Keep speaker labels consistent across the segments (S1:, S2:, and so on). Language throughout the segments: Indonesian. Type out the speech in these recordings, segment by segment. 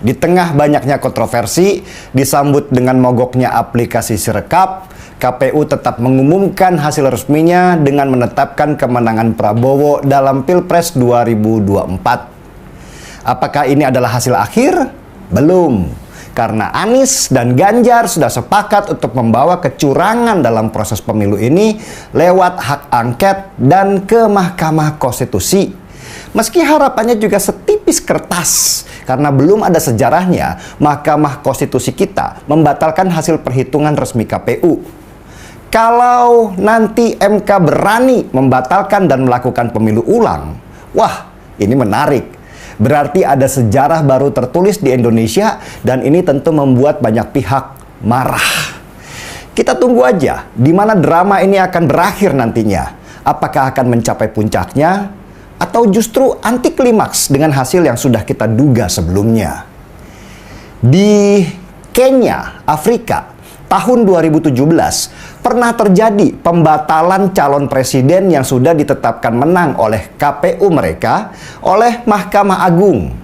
S1: Di tengah banyaknya kontroversi, disambut dengan mogoknya aplikasi Sirekap, KPU tetap mengumumkan hasil resminya dengan menetapkan kemenangan Prabowo dalam Pilpres 2024. Apakah ini adalah hasil akhir? Belum. Karena Anies dan Ganjar sudah sepakat untuk membawa kecurangan dalam proses pemilu ini lewat hak angket dan ke Mahkamah Konstitusi. Meski harapannya juga setipis kertas, karena belum ada sejarahnya Mahkamah Konstitusi kita membatalkan hasil perhitungan resmi KPU. Kalau nanti MK berani membatalkan dan melakukan pemilu ulang, wah, ini menarik. Berarti ada sejarah baru tertulis di Indonesia dan ini tentu membuat banyak pihak marah. Kita tunggu aja di mana drama ini akan berakhir nantinya. Apakah akan mencapai puncaknya atau justru anti klimaks dengan hasil yang sudah kita duga sebelumnya. Di Kenya, Afrika, tahun 2017 pernah terjadi pembatalan calon presiden yang sudah ditetapkan menang oleh KPU mereka oleh Mahkamah Agung.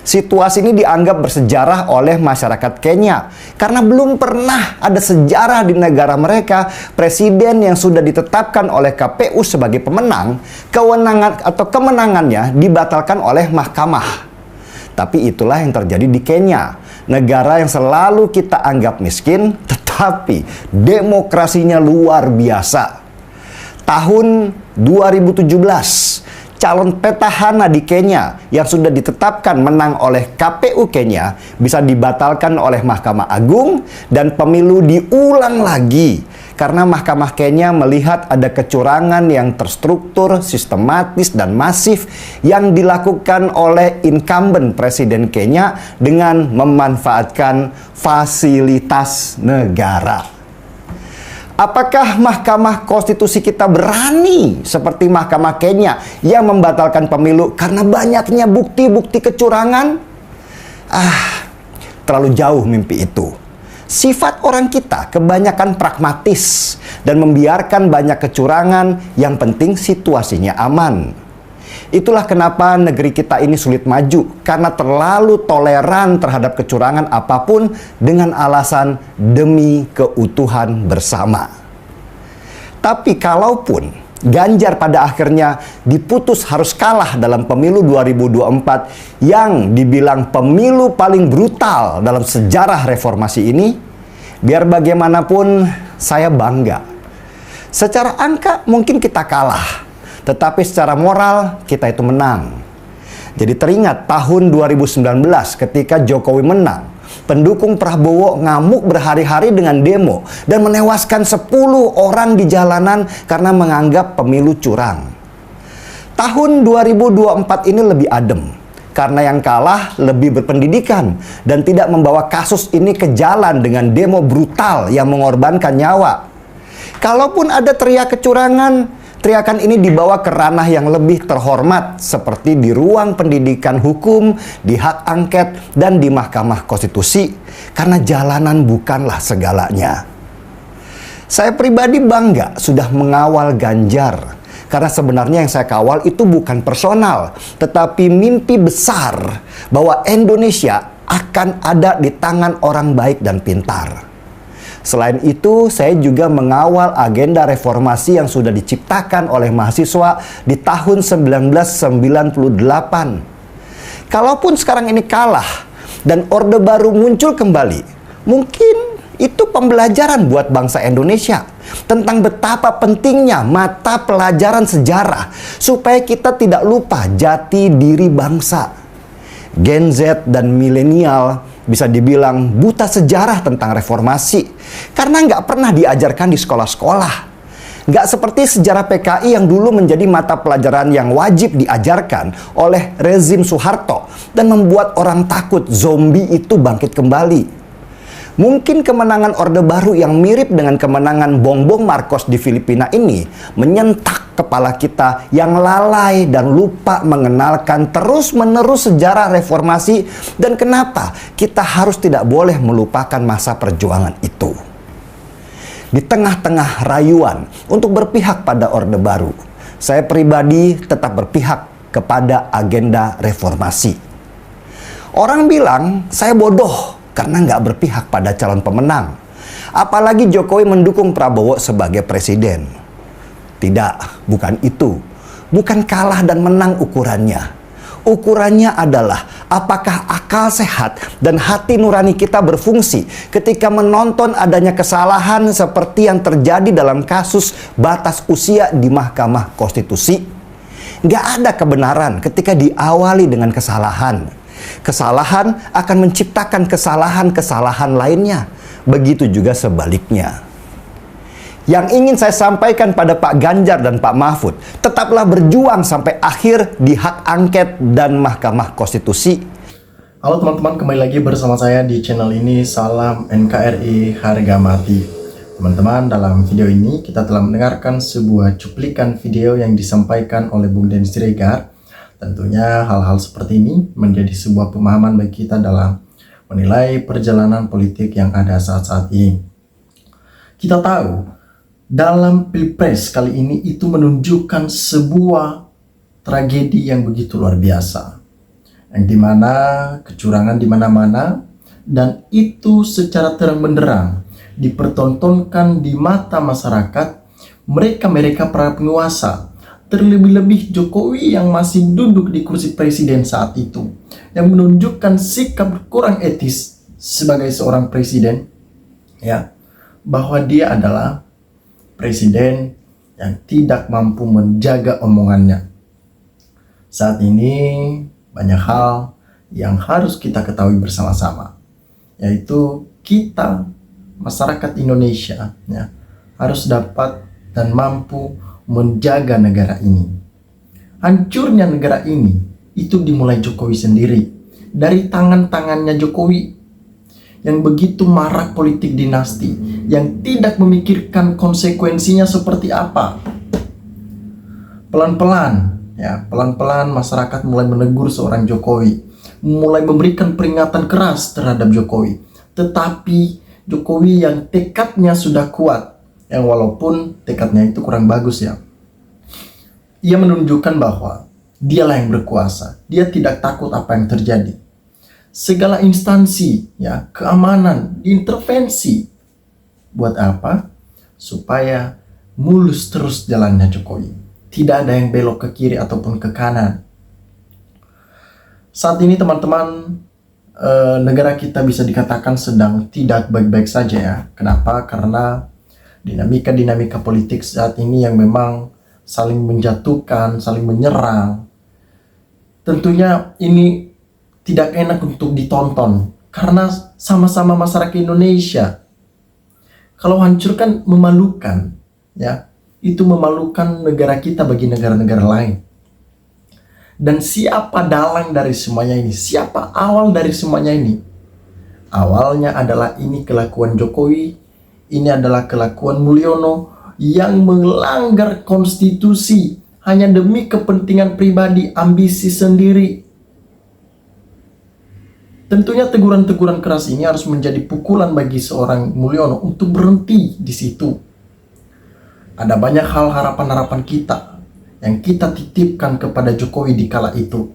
S1: Situasi ini dianggap bersejarah oleh masyarakat Kenya karena belum pernah ada sejarah di negara mereka presiden yang sudah ditetapkan oleh KPU sebagai pemenang, kewenangan atau kemenangannya dibatalkan oleh mahkamah. Tapi itulah yang terjadi di Kenya, negara yang selalu kita anggap miskin, tetapi demokrasinya luar biasa. Tahun 2017, calon petahana di Kenya yang sudah ditetapkan menang oleh KPU Kenya bisa dibatalkan oleh Mahkamah Agung dan pemilu diulang lagi karena Mahkamah Kenya melihat ada kecurangan yang terstruktur, sistematis, dan masif yang dilakukan oleh incumbent Presiden Kenya dengan memanfaatkan fasilitas negara. Apakah Mahkamah Konstitusi kita berani seperti Mahkamah Kenya yang membatalkan pemilu karena banyaknya bukti-bukti kecurangan? Terlalu jauh mimpi itu. Sifat orang kita kebanyakan pragmatis dan membiarkan banyak kecurangan, yang penting situasinya aman. Itulah kenapa negeri kita ini sulit maju, karena terlalu toleran terhadap kecurangan apapun dengan alasan demi keutuhan bersama. Tapi kalaupun Ganjar pada akhirnya diputus harus kalah dalam pemilu 2024 yang dibilang pemilu paling brutal dalam sejarah reformasi ini, biar bagaimanapun saya bangga. Secara angka mungkin kita kalah, tetapi secara moral kita itu menang. Jadi teringat tahun 2019 ketika Jokowi menang, pendukung Prabowo ngamuk berhari-hari dengan demo dan menewaskan 10 orang di jalanan karena menganggap pemilu curang. Tahun 2024 ini lebih adem karena yang kalah lebih berpendidikan dan tidak membawa kasus ini ke jalan dengan demo brutal yang mengorbankan nyawa. Kalaupun ada teriak kecurangan, teriakan ini dibawa ke ranah yang lebih terhormat seperti di ruang pendidikan hukum, di hak angket, dan di Mahkamah Konstitusi. Karena jalanan bukanlah segalanya. Saya pribadi bangga sudah mengawal Ganjar. Karena sebenarnya yang saya kawal itu bukan personal, tetapi mimpi besar bahwa Indonesia akan ada di tangan orang baik dan pintar. Selain itu, saya juga mengawal agenda reformasi yang sudah diciptakan oleh mahasiswa di tahun 1998. Kalaupun sekarang ini kalah dan Orde Baru muncul kembali, mungkin itu pembelajaran buat bangsa Indonesia tentang betapa pentingnya mata pelajaran sejarah supaya kita tidak lupa jati diri bangsa. Gen Z dan milenial bisa dibilang buta sejarah tentang reformasi karena nggak pernah diajarkan di sekolah-sekolah. Nggak seperti sejarah PKI yang dulu menjadi mata pelajaran yang wajib diajarkan oleh rezim Soeharto dan membuat orang takut zombie itu bangkit kembali. Mungkin kemenangan Orde Baru yang mirip dengan kemenangan Bongbong Marcos di Filipina ini menyentak kepala kita yang lalai dan lupa mengenalkan terus-menerus sejarah reformasi dan kenapa kita harus tidak boleh melupakan masa perjuangan itu. Di tengah-tengah rayuan untuk berpihak pada Orde Baru, saya pribadi tetap berpihak kepada agenda reformasi. Orang bilang saya bodoh karena nggak berpihak pada calon pemenang. Apalagi Jokowi mendukung Prabowo sebagai presiden. Tidak, bukan itu. Bukan kalah dan menang ukurannya. Ukurannya adalah apakah akal sehat dan hati nurani kita berfungsi ketika menonton adanya kesalahan seperti yang terjadi dalam kasus batas usia di Mahkamah Konstitusi. Nggak ada kebenaran ketika diawali dengan kesalahan. Kesalahan akan menciptakan kesalahan-kesalahan lainnya. Begitu juga sebaliknya. Yang ingin saya sampaikan pada Pak Ganjar dan Pak Mahfud, tetaplah berjuang sampai akhir di hak angket dan Mahkamah Konstitusi.
S2: Halo teman-teman, kembali lagi bersama saya di channel ini. Salam NKRI harga mati. Teman-teman, dalam video ini kita telah mendengarkan sebuah cuplikan video yang disampaikan oleh Bung Denny Siregar. Tentunya hal-hal seperti ini menjadi sebuah pemahaman bagi kita dalam menilai perjalanan politik yang ada saat-saat ini. Kita tahu dalam Pilpres kali ini itu menunjukkan sebuah tragedi yang begitu luar biasa, yang dimana kecurangan di mana-mana, dan itu secara terang benderang dipertontonkan di mata masyarakat, mereka para penguasa, terlebih-lebih Jokowi yang masih duduk di kursi presiden saat itu, yang menunjukkan sikap kurang etis sebagai seorang presiden, ya, bahwa dia adalah presiden yang tidak mampu menjaga omongannya. Saat ini banyak hal yang harus kita ketahui bersama-sama, yaitu kita masyarakat Indonesia, ya, harus dapat dan mampu menjaga negara ini. Hancurnya negara ini itu dimulai Jokowi sendiri, dari tangan-tangannya Jokowi yang begitu marak politik dinasti, yang tidak memikirkan konsekuensinya seperti apa. Pelan-pelan masyarakat mulai menegur seorang Jokowi, mulai memberikan peringatan keras terhadap Jokowi. Tetapi Jokowi yang tekadnya sudah kuat, yang walaupun tekadnya itu kurang bagus, ya, ia menunjukkan bahwa dialah yang berkuasa, dia tidak takut apa yang terjadi. Segala instansi, ya, keamanan, diintervensi. Buat apa? Supaya mulus terus jalannya Jokowi. Tidak ada yang belok ke kiri ataupun ke kanan. Saat ini teman-teman, negara kita bisa dikatakan sedang tidak baik-baik saja, ya. Kenapa? Karena dinamika politik saat ini yang memang saling menjatuhkan, saling menyerang. Tentunya ini tidak enak untuk ditonton, karena sama-sama masyarakat Indonesia. Kalau hancur kan memalukan, ya. Itu memalukan negara kita bagi negara-negara lain. Dan siapa dalang dari semuanya ini? Siapa awal dari semuanya ini? Awalnya adalah ini kelakuan Jokowi, ini adalah kelakuan Mulyono yang melanggar konstitusi hanya demi kepentingan pribadi, ambisi sendiri. Tentunya teguran-teguran keras ini harus menjadi pukulan bagi seorang Mulyono untuk berhenti di situ. Ada banyak hal harapan-harapan kita yang kita titipkan kepada Jokowi di kala itu.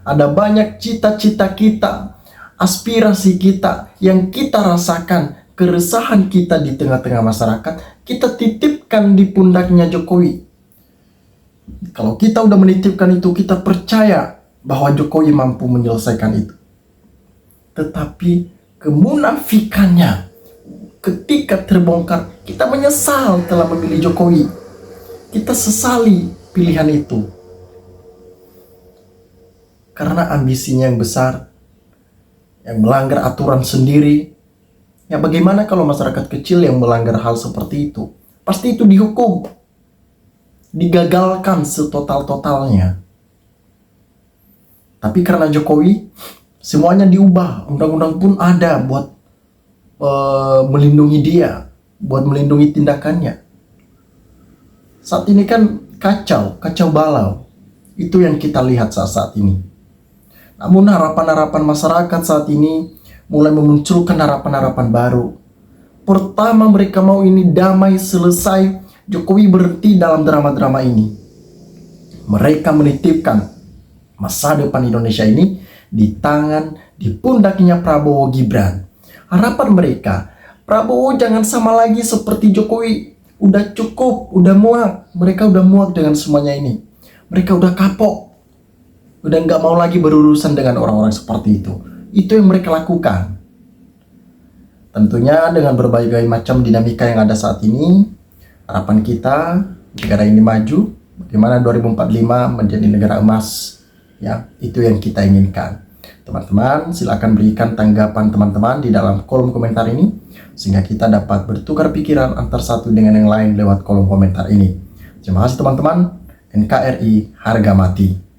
S2: Ada banyak cita-cita kita, aspirasi kita yang kita rasakan, keresahan kita di tengah-tengah masyarakat, kita titipkan di pundaknya Jokowi. Kalau kita udah menitipkan itu, kita percaya bahwa Jokowi mampu menyelesaikan itu. Tetapi kemunafikannya ketika terbongkar, kita menyesal telah memilih Jokowi. Kita sesali pilihan itu. Karena ambisinya yang besar, yang melanggar aturan sendiri. Ya, bagaimana kalau masyarakat kecil yang melanggar hal seperti itu? Pasti itu dihukum, digagalkan setotal-totalnya. Tapi karena Jokowi, semuanya diubah. Undang-undang pun ada buat melindungi dia, buat melindungi tindakannya. Saat ini kan kacau balau. Itu yang kita lihat saat ini. Namun harapan-harapan masyarakat saat ini mulai memunculkan harapan-harapan baru. Pertama, mereka mau ini damai selesai, Jokowi berhenti dalam drama-drama ini. Mereka menitipkan masa depan Indonesia ini di tangan, di pundaknya Prabowo Gibran. Harapan mereka, Prabowo jangan sama lagi seperti Jokowi. Udah cukup, udah muak. Mereka udah muak dengan semuanya ini. Mereka udah kapok. Udah nggak mau lagi berurusan dengan orang-orang seperti itu. Itu yang mereka lakukan. Tentunya dengan berbagai macam dinamika yang ada saat ini, harapan kita negara ini maju, bagaimana 2045 menjadi negara emas, ya itu yang kita inginkan. Teman-teman, silakan berikan tanggapan teman-teman di dalam kolom komentar ini, sehingga kita dapat bertukar pikiran antar satu dengan yang lain lewat kolom komentar ini. Terima kasih teman-teman. NKRI harga mati.